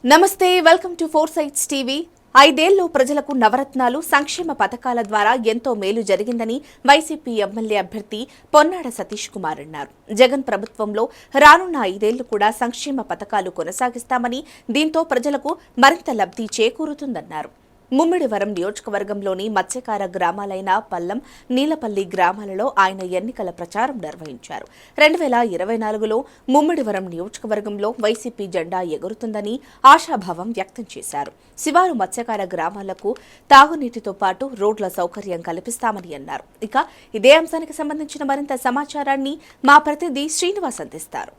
నమస్తే, welcome to four sights TV. 5 ఏళ్లు ప్రజలకు నవరత్నాలు, సంక్షేమ పథకాల ద్వారా ఎంతో మేలు జరిగిందని వైసీపీ ఎమ్మెల్యే అభ్యర్థి పొన్నాడ సతీష్ కుమార్ అన్నారు. జగన్ ప్రభుత్వంలో రానున్న 5 ఏళ్లు కూడా సంక్షేమ పథకాలు కొనసాగిస్తామని, దీంతో ప్రజలకు మరింత లబ్ధి చేకూరుతుందన్నారు. ముమ్మిడివరం నియోజకవర్గంలోని మత్స్యకార గ్రామాలైన పల్లం, నీలపల్లి గ్రామాలలో ఆయన ఎన్నికల ప్రచారం నిర్వహించారు. 2024లో ముమ్మిడివరం నియోజకవర్గంలో వైసీపీ జెండా ఎగురుతుందని ఆశాభావం వ్యక్తం చేశారు. శివారు మత్స్యకార గ్రామాలకు తాగునీటితో పాటు రోడ్ల సౌకర్యం కల్పిస్తామని అన్నారు. ఇక ఇదే అంశానికి సంబంధించిన మరింత సమాచారాన్ని మా ప్రతినిధి శ్రీనివాస్ అందిస్తారు.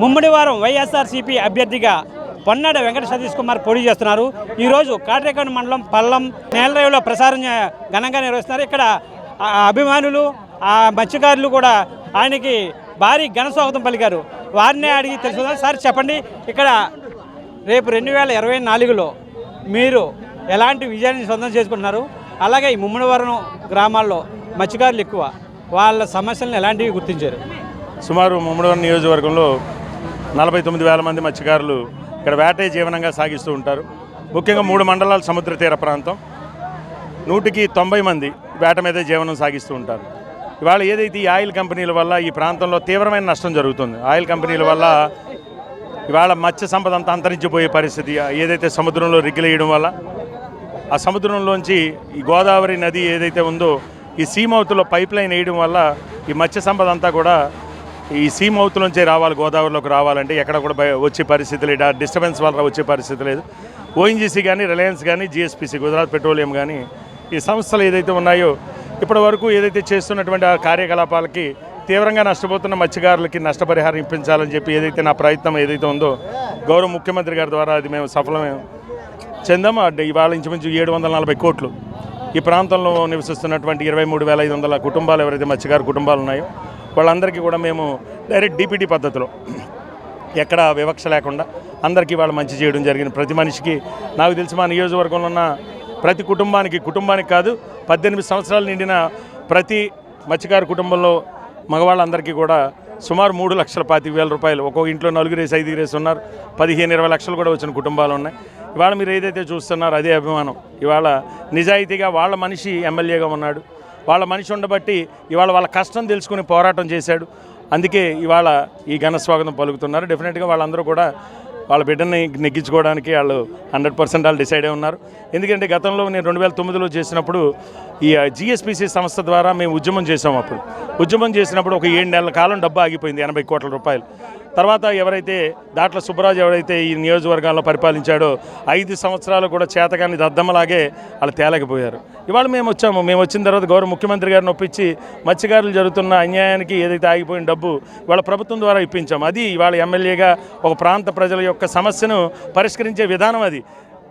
ముమ్మిడివరం వైఎస్ఆర్సీపీ అభ్యర్థిగా పొన్నాడ వెంకట సతీష్ కుమార్ పోటీ చేస్తున్నారు. ఈరోజు కాట్రేకొండ మండలం పల్లం నేలరేవులో ప్రసారం ఘనంగా నిర్వహిస్తున్నారు. ఇక్కడ అభిమానులు, మత్స్యకారులు కూడా ఆయనకి భారీ ఘన స్వాగతం పలికారు. వారినే అడిగి తెలుసుకుందాం. సార్ చెప్పండి, ఇక్కడ రేపు 2024లో మీరు ఎలాంటి విజయాన్ని సొంతం చేసుకుంటున్నారు? అలాగే ఈ ముమ్మిడివరం గ్రామాల్లో మత్స్యకారులు ఎక్కువ, వాళ్ళ సమస్యలను ఎలాంటివి గుర్తించారు? సుమారు ముమ్మిడివరం నియోజకవర్గంలో 49,000 మంది మత్స్యకారులు ఇక్కడ వేటే జీవనంగా సాగిస్తూ ఉంటారు. ముఖ్యంగా 3 మండలాల సముద్ర తీర ప్రాంతం, 190 మంది వేట మీదే జీవనం సాగిస్తూ ఉంటారు. ఇవాళ ఏదైతే ఈ ఆయిల్ కంపెనీల వల్ల ఈ ప్రాంతంలో తీవ్రమైన నష్టం జరుగుతుంది. ఆయిల్ కంపెనీల వల్ల ఇవాళ మత్స్య సంపద అంతా అంతరించిపోయే పరిస్థితి. ఏదైతే సముద్రంలో రిగ్గిలేయడం వల్ల ఆ సముద్రంలోంచి ఈ గోదావరి నది ఏదైతే ఉందో ఈ సీమౌతులో పైప్ లైన్ వేయడం వల్ల ఈ మత్స్య సంపద అంతా కూడా ఈ సీమౌతులోంచే రావాలి, గోదావరిలోకి రావాలంటే ఎక్కడ కూడా వచ్చే పరిస్థితి లేదు. డిస్టర్బెన్స్ వల్ల వచ్చే పరిస్థితి లేదు. ఓఎన్జీసీ కానీ, రిలయన్స్ కానీ, జిఎస్పీసీ గుజరాత్ పెట్రోలియం కానీ ఈ సంస్థలు ఏదైతే ఉన్నాయో ఇప్పటి వరకు ఏదైతే చేస్తున్నటువంటి ఆ కార్యకలాపాలకి తీవ్రంగా నష్టపోతున్న మత్స్యకారులకి నష్టపరిహారం ఇప్పించాలని చెప్పి ఏదైతే నా ప్రయత్నం ఏదైతే ఉందో గౌరవ ముఖ్యమంత్రి గారి ద్వారా అది మేము సఫలమే చెందాము. ఇవాళ ఇంచుమించు 740 కోట్లు ఈ ప్రాంతంలో నివసిస్తున్నటువంటి 23,500 కుటుంబాలు ఎవరైతే మత్స్యకారు కుటుంబాలు ఉన్నాయో వాళ్ళందరికీ కూడా మేము డైరెక్ట్ డీపీటీ పద్ధతిలో ఎక్కడ వివక్ష లేకుండా అందరికీ వాళ్ళు మంచి చేయడం జరిగింది. ప్రతి మనిషికి నాకు తెలిసి మా నియోజకవర్గంలో ఉన్న ప్రతి కుటుంబానికి కాదు 18 సంవత్సరాలు నిండిన ప్రతి మత్స్యకారు కుటుంబంలో మగవాళ్ళందరికీ కూడా సుమారు 3,25,000 రూపాయలు, ఒక్కొక్క ఇంట్లో 4-5 ఉన్నారు, 15-20 లక్షలు కూడా వచ్చిన కుటుంబాలు ఉన్నాయి. ఇవాళ మీరు ఏదైతే చూస్తున్నారో అదే అభిమానం. ఇవాళ నిజాయితీగా వాళ్ళ మనిషి ఎమ్మెల్యేగా ఉన్నాడు. వాళ్ళ మనిషి ఉండబట్టి ఇవాళ వాళ్ళ కష్టం తెలుసుకుని పోరాటం చేశాడు. అందుకే ఇవాళ ఈ ఘన స్వాగతం పలుకుతున్నారు. డెఫినెట్గా వాళ్ళందరూ కూడా వాళ్ళ బిడ్డని నెగ్గించుకోవడానికి వాళ్ళు 100% వాళ్ళు డిసైడ్ అయి ఉన్నారు. ఎందుకంటే గతంలో నేను 2009లో చేసినప్పుడు ఈ జిఎస్పిసి సంస్థ ద్వారా మేము ఉద్యమం చేసాము. అప్పుడు ఉద్యమం చేసినప్పుడు ఒక 7 నెలల కాలం డబ్బు ఆగిపోయింది, 80 కోట్ల రూపాయలు. తర్వాత ఎవరైతే దాంట్లో సుబ్బరాజు ఎవరైతే ఈ నియోజకవర్గాల్లో పరిపాలించాడో 5 సంవత్సరాలు కూడా చేతగాని దద్దమ్మలాగే వాళ్ళు తేలేకపోయారు. ఇవాళ మేము వచ్చిన తర్వాత గౌరవ ముఖ్యమంత్రి గారిని ఒప్పించి మత్స్యకారులు జరుగుతున్న అన్యాయానికి ఏదైతే ఆగిపోయిన డబ్బు ఇవాళ ప్రభుత్వం ద్వారా ఇప్పించాము. అది ఇవాళ ఎమ్మెల్యేగా ఒక ప్రాంత ప్రజల యొక్క సమస్యను పరిష్కరించే విధానం. అది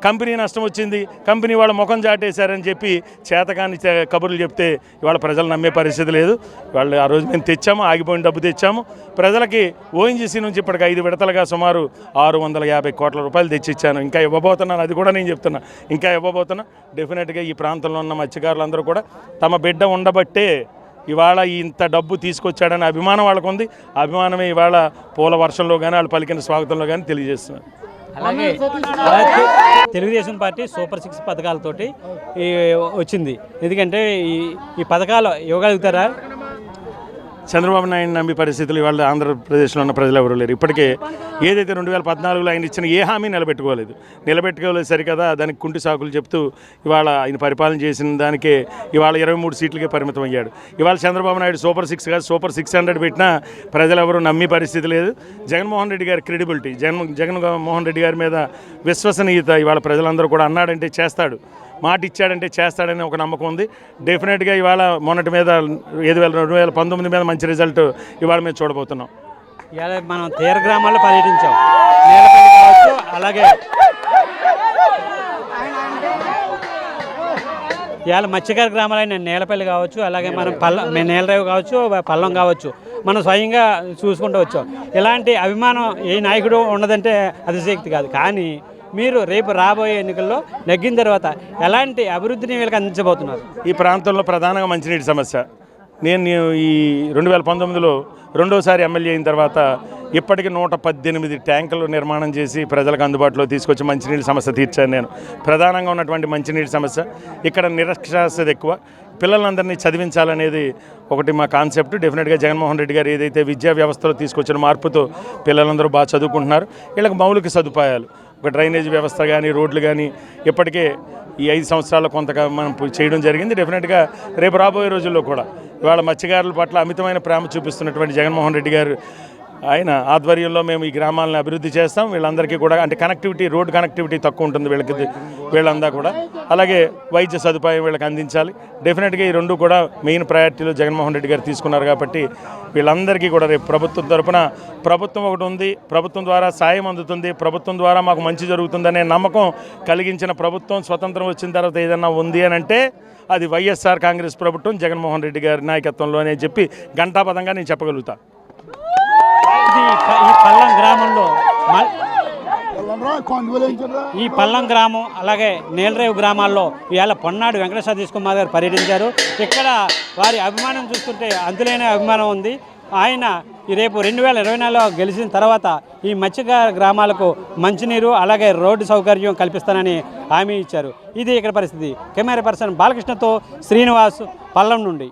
కంపెనీ నష్టం వచ్చింది, కంపెనీ వాళ్ళ ముఖం చాటేశారని చెప్పి చేతకాని కబుర్లు చెప్తే ఇవాళ ప్రజలు నమ్మే పరిస్థితి లేదు. వాళ్ళు ఆ రోజు మేము తెచ్చాము, ఆగిపోయిన డబ్బు తెచ్చాము. ప్రజలకి ఓఎన్జీసీ నుంచి ఇప్పటికి 5 విడతలుగా సుమారు 650 కోట్ల రూపాయలు తెచ్చిచ్చాను. ఇంకా ఇవ్వబోతున్నాను, అది కూడా నేను చెప్తున్నా, ఇంకా ఇవ్వబోతున్నా. డెఫినెట్గా ఈ ప్రాంతంలో ఉన్న మత్స్యకారులందరూ కూడా తమ బిడ్డ ఉండబట్టే ఇవాళ ఇంత డబ్బు తీసుకొచ్చాడనే అభిమానం వాళ్ళకు ఉంది. అభిమానమే ఇవాళ పూల వర్షంలో కానీ వాళ్ళు పలికిన స్వాగతంలో కానీ తెలియజేస్తున్నారు. అలాగే తెలుగుదేశం పార్టీ సూపర్ 6 పథకాలతోటి వచ్చింది. ఎందుకంటే ఈ పథకాలు ఇవ్వగలుగుతారా? చంద్రబాబు నాయుడు నమ్మి పరిస్థితులు ఇవాళ ఆంధ్రప్రదేశ్లో ఉన్న ప్రజలు ఎవరు లేరు. ఇప్పటికే ఏదైతే 2014లో ఆయన ఇచ్చిన ఏ హామీ నిలబెట్టుకోలేదు సరికదా దానికి కుంటి సాకులు చెప్తూ ఇవాళ ఆయన పరిపాలన చేసిన దానికే ఇవాళ 23 సీట్లకే పరిమితం అయ్యాడు. ఇవాళ చంద్రబాబు నాయుడు సూపర్ 6 కాదు సూపర్ 600 పెట్టినా ప్రజలు ఎవరు నమ్మి పరిస్థితి లేదు. జగన్మోహన్ రెడ్డి గారి క్రెడిబిలిటీ, జగన్మోహన్ రెడ్డి గారి మీద విశ్వసనీయత ఇవాళ ప్రజలందరూ కూడా అన్నాడంటే చేస్తాడు, మాట ఇచ్చాడంటే చేస్తాడని ఒక నమ్మకం ఉంది. డెఫినెట్గా ఇవాళ మొన్నటి మీద 2019 మీద మంచి రిజల్ట్ ఇవాళ మేము చూడబోతున్నాం. ఇవాళ మనం తీర గ్రామాల్లో పర్యటించాం, నేలపల్లి కావచ్చు, అలాగే ఇవాళ మత్స్యకార గ్రామాలైన నేలపల్లి కావచ్చు, అలాగే మనం నేలరేవు కావచ్చు, పల్లం కావచ్చు, మనం స్వయంగా చూసుకుంటూ వచ్చాం. ఇలాంటి అభిమానం ఏ నాయకుడు ఉన్నదంటే అతిశక్తి కాదు. కానీ మీరు రేపు రాబోయే ఎన్నికల్లో నెగ్గిన తర్వాత ఎలాంటి అభివృద్ధిని వీళ్ళకి అందించబోతున్నారు? ఈ ప్రాంతంలో ప్రధానంగా మంచినీటి సమస్య. నేను ఈ 2019లో రెండోసారి ఎమ్మెల్యే అయిన తర్వాత ఇప్పటికి 118 ట్యాంకులు నిర్మాణం చేసి ప్రజలకు అందుబాటులో తీసుకొచ్చి మంచినీటి సమస్య తీర్చాను నేను. ప్రధానంగా ఉన్నటువంటి మంచినీటి సమస్య, ఇక్కడ నిరక్షరాస్యత ఎక్కువ, పిల్లలందరినీ చదివించాలనేది ఒకటి మా కాన్సెప్ట్. డెఫినెట్గా జగన్మోహన్ రెడ్డి గారు ఏదైతే విద్యా వ్యవస్థలో తీసుకొచ్చిన మార్పుతో పిల్లలందరూ బాగా చదువుకుంటున్నారు. వీళ్ళకి మౌలిక సదుపాయాలు, ఒక డ్రైనేజ్ వ్యవస్థ కానీ, రోడ్లు కానీ ఇప్పటికే ఈ 5 సంవత్సరాల్లో కొంతగా మనం చేయడం జరిగింది. డెఫినెట్గా రేపు రాబోయే రోజుల్లో కూడా ఇవాళ మత్స్యకారుల పట్ల అమితమైన ప్రేమ చూపిస్తున్నటువంటి జగన్మోహన్ రెడ్డి గారు ఆయన ఆధ్వర్యంలో మేము ఈ గ్రామాలను అభివృద్ధి చేస్తాం. వీళ్ళందరికీ కూడా అంటే కనెక్టివిటీ, రోడ్ కనెక్టివిటీ తక్కువ ఉంటుంది వీళ్ళందా కూడా. అలాగే వైద్య సదుపాయం వీళ్ళకి అందించాలి. డెఫినెట్గా ఈ రెండు కూడా మెయిన్ ప్రయారిటీలో జగన్మోహన్ రెడ్డి గారు తీసుకున్నారు కాబట్టి వీళ్ళందరికీ కూడా రేపు ప్రభుత్వం తరపున ప్రభుత్వం ఒకటి ఉంది, ప్రభుత్వం ద్వారా సాయం అందుతుంది, ప్రభుత్వం ద్వారా మాకు మంచి జరుగుతుందనే నమ్మకం కలిగించిన ప్రభుత్వం స్వతంత్రం వచ్చిన తర్వాత ఏదన్నా ఉంది అని అంటే అది వైఎస్ఆర్ కాంగ్రెస్ ప్రభుత్వం జగన్మోహన్ రెడ్డి గారి నాయకత్వంలో అని చెప్పి ఘంటాపథంగా నేను చెప్పగలుగుతాను. ఈ పల్లం గ్రామంలో ఈ పల్లం గ్రామం అలాగే నేలరేవు గ్రామాల్లో ఇవాళ పొన్నాడు వెంకట సతీష్ కుమార్ గారు పర్యటించారు. ఇక్కడ వారి అభిమానం చూస్తుంటే అంతులేని అభిమానం ఉంది. ఆయన రేపు 2024లో గెలిచిన తర్వాత ఈ మత్స్యకార గ్రామాలకు మంచినీరు అలాగే రోడ్డు సౌకర్యం కల్పిస్తానని హామీ ఇచ్చారు. ఇది ఇక్కడ పరిస్థితి. కెమెరా పర్సన్ బాలకృష్ణతో శ్రీనివాస్, పల్లం నుండి.